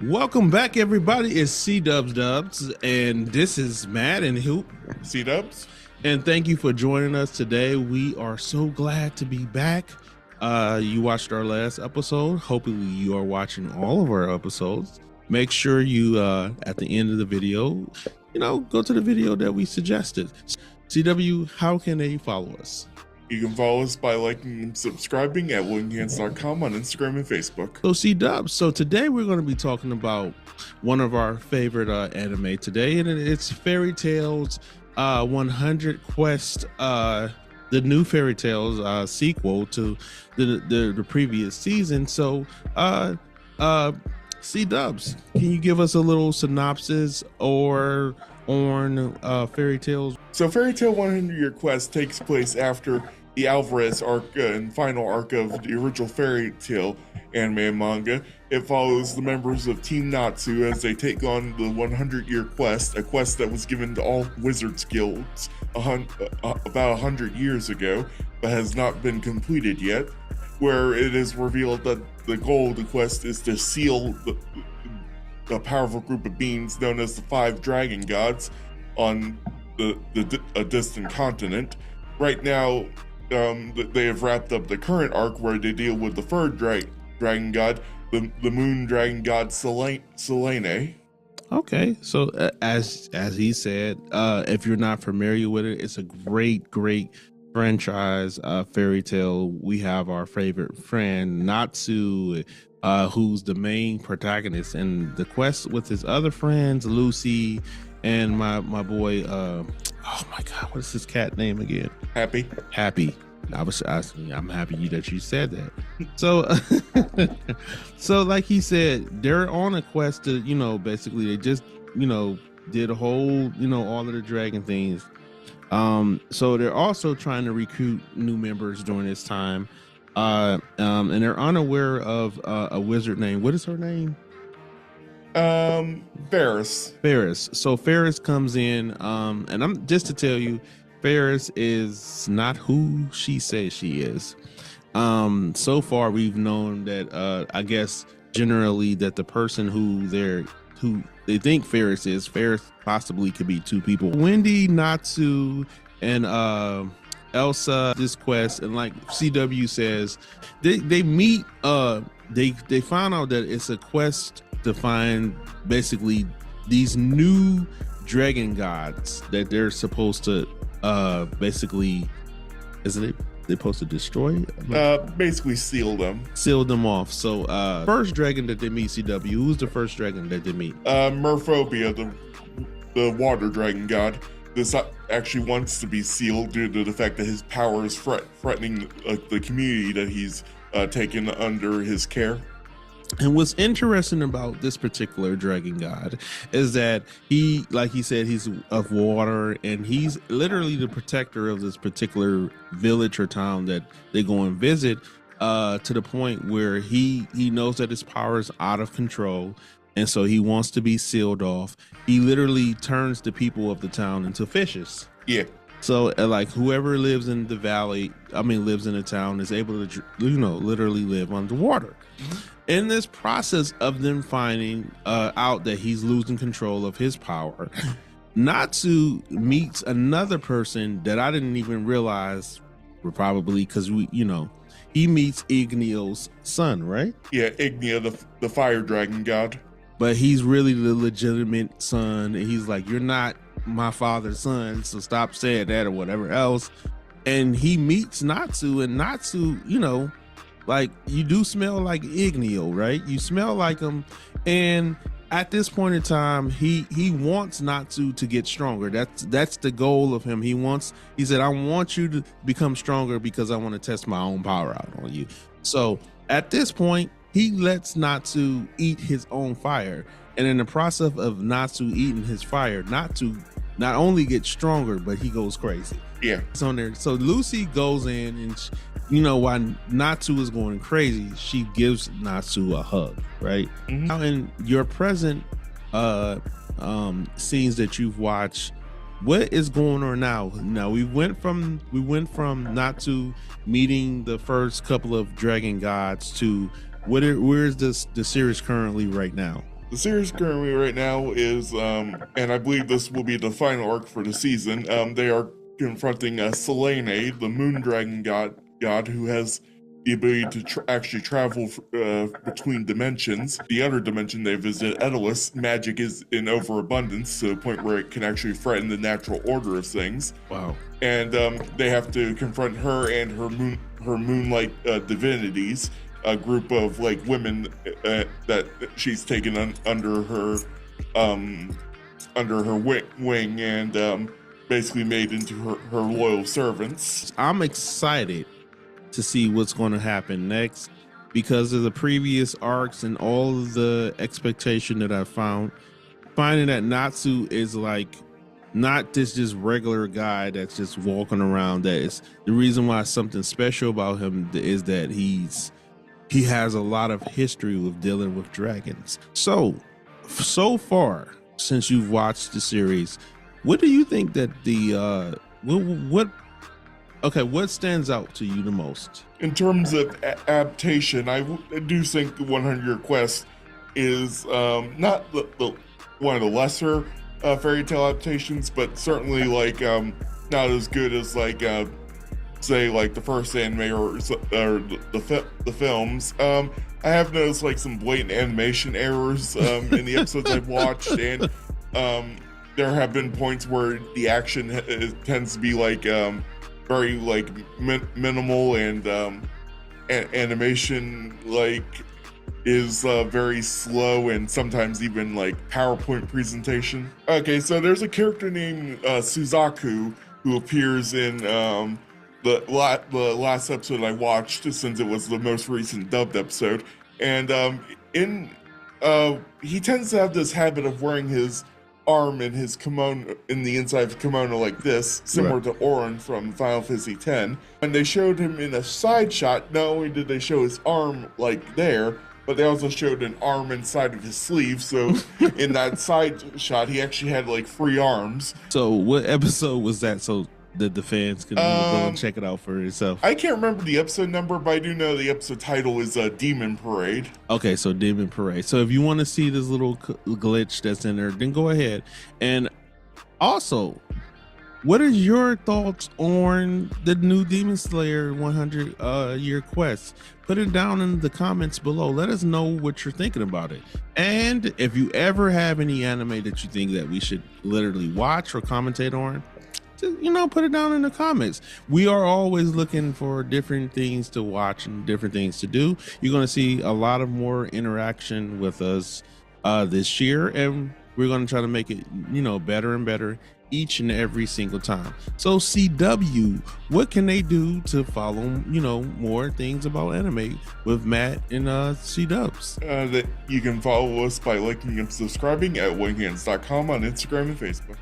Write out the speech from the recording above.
Welcome back, everybody. It's CDUBBS Dubs, and this is Matt and Hoop. CDUBBS. And thank you for joining us today. We are so glad to be back. You watched our last episode. Hopefully you are watching all of our episodes. Make sure you, at the end of the video, go to the video that we suggested. CW, how can they follow us? You can follow us by liking and subscribing at willinghands.com on Instagram and Facebook. So CDUBBS. So today we're going to be talking about one of our favorite anime today, and it's Fairy Tail's 100 Quest, the new Fairy Tail's sequel to the previous season. So CDUBBS, can you give us a little synopsis or on Fairy Tail's? So Fairy Tail 100 Year Quest takes place after the Alvarez arc and final arc of the original Fairy Tail anime and manga. It follows the members of Team Natsu as they take on the 100-year quest, a quest that was given to all wizards guilds about 100 years ago, but has not been completed yet, where it is revealed that the goal of the quest is to seal a powerful group of beings known as the Five Dragon Gods on a distant continent. Right now, they have wrapped up the current arc where they deal with the third dragon god, the moon dragon god Selene. Okay, so as he said, if you're not familiar with it, it's a great franchise. Fairy Tail. We have our favorite friend Natsu, who's the main protagonist, and the quest with his other friends Lucy and my boy. Oh my God, what is his cat name again? Happy. I was asking. I'm happy that you said that. So, so like he said, they're on a quest to, basically they just, did a whole, all of the dragon things. So they're also trying to recruit new members during this time. And they're unaware of a wizard named, what is her name? Ferris. So Ferris comes in, and I'm just to tell you, Ferris is not who she says she is. So far we've known that I guess generally that the person who they think Ferris is, Ferris possibly could be two people. Wendy, Natsu, and Elsa, this quest, and like CW says, they meet, they found out that it's a quest to find basically these new dragon gods that they're supposed to basically, isn't it they're supposed to destroy? Basically seal them off. So first dragon that they meet, CW, who's the first dragon that they meet? Merphobia, the water dragon god. This actually wants to be sealed due to the fact that his power is threatening the community that he's taken under his care. And what's interesting about this particular dragon god is that he, like he said, he's of water, and he's literally the protector of this particular village or town that they go and visit, to the point where he knows that his power is out of control, and so he wants to be sealed off. He literally turns the people of the town into fishes. Yeah. So like whoever lives in the valley, lives in the town, is able to, literally live underwater. Mm-hmm. In this process of them finding out that he's losing control of his power, Natsu meets another person that I didn't even realize were probably, because he meets Ignio's son, right? Yeah, Ignio, the fire dragon god. But he's really the legitimate son, and he's like, you're not my father's son, so stop saying that or whatever else. And he meets Natsu, and Natsu, like, you do smell like Ignio, right? You smell like him. And at this point in time, he wants Natsu to get stronger. That's the goal of him. He said, I want you to become stronger because I want to test my own power out on you. So at this point, he lets Natsu eat his own fire. And in the process of Natsu eating his fire, Natsu not only gets stronger, but he goes crazy. Yeah. So Lucy goes in, and while Natsu is going crazy, she gives Natsu a hug, right? Mm-hmm. Now in your present scenes that you've watched, what is going on now? Now we went from Natsu meeting the first couple of dragon gods to where is the series currently right now? The series currently right now is, and I believe this will be the final arc for the season. They are confronting Selene, the moon dragon god who has the ability to actually travel between dimensions. The other dimension they visit, Edelus, magic is in overabundance to the point where it can actually threaten the natural order of things. Wow. And they have to confront her and her moonlight divinities, a group of like women that she's taken under her wing and basically made into her loyal servants. I'm excited to see what's going to happen next because of the previous arcs and all of the expectation that I found. Finding that Natsu is like not this just regular guy that's just walking around. That is the reason why something special about him is that he has a lot of history with dealing with dragons. So far since you've watched the series, what do you think that the what stands out to you the most? In terms of adaptation, I do think the 100-Year Quest is not the one of the lesser fairy tale adaptations, but certainly like not as good as like say like the first anime or the films. I have noticed like some blatant animation errors in the episodes I've watched, and there have been points where the action tends to be like very like minimal, and animation like is very slow and sometimes even like PowerPoint presentation. Okay, so there's a character named Suzaku who appears in the last episode I watched, since it was the most recent dubbed episode, and he tends to have this habit of wearing his arm in his kimono, in the inside of the kimono like this, similar to Orin from Final Fantasy X. When they showed him in a side shot, not only did they show his arm like there, but they also showed an arm inside of his sleeve. So in that side shot, he actually had like 3 arms. So what episode was that? So that the fans can go and check it out for itself. I can't remember the episode number, but I do know the episode title is Demon Parade. Okay, so Demon Parade. So if you want to see this little glitch that's in there, then go ahead. And also, what is your thoughts on the new Demon Slayer 100-year quest? Put it down in the comments below. Let us know what you're thinking about it. And if you ever have any anime that you think that we should literally watch or commentate on, put it down in the comments. We are always looking for different things to watch and different things to do. You're going to see a lot of more interaction with us this year, and we're going to try to make it, better and better each and every single time. So CW, what can they do to follow, more things about anime with Matt and CDUBBS? That you can follow us by liking and subscribing at winghands.com on Instagram and Facebook.